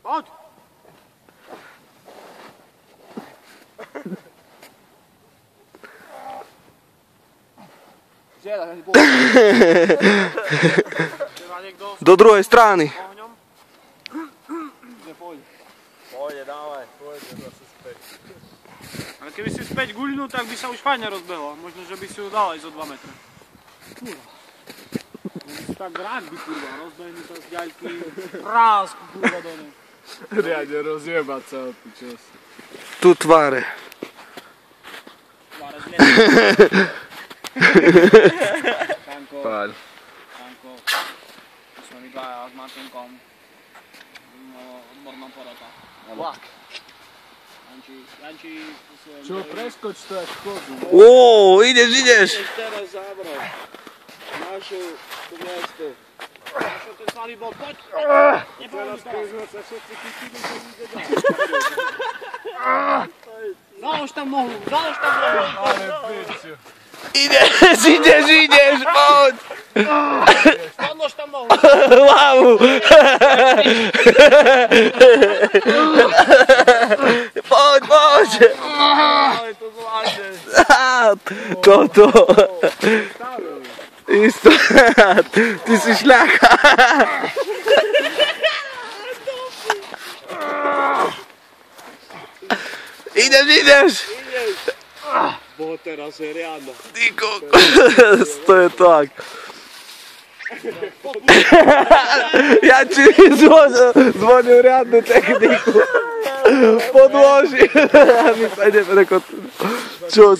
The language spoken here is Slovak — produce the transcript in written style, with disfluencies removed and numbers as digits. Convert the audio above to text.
Poď! Do druhej strany. Pôjde, dávaj, pôjde zase späť. Ale keby si späť guľnul, tak by sa už fajne rozbehlo. Možno, že by si ju dal aj zo 2 metra. Kurva. Tak rugby, kurva, rozbehni sa z ďalky. Prásku, kurva, do nej. Riadne rozjebať sa od čas. Tu tváre. Tváre zliezť. Tanko. Páľ. Tanko. My sme my dvaja s Martinkom. Odborná porota. Vlak. Janči... Čo, preskoč to až chodu. Ideš. Teraz zábral. Našu to miesto. Našu ten slavý bol, poď! Nepovedz teraz. Sa všetci chytili, že ide dá. Založ tam nohu, založ tam nohu! Ale piču. Ideš, poď. Založ tam nohu! Wow. Poď. Ale to zvládne. Toto. Isto. Ty si šľacha. Ideš. Bo teraz je riadna. Ty kokos. To je tak. Ja ti zvonil riadnu techniku. Podložil. A my sa ideme čo?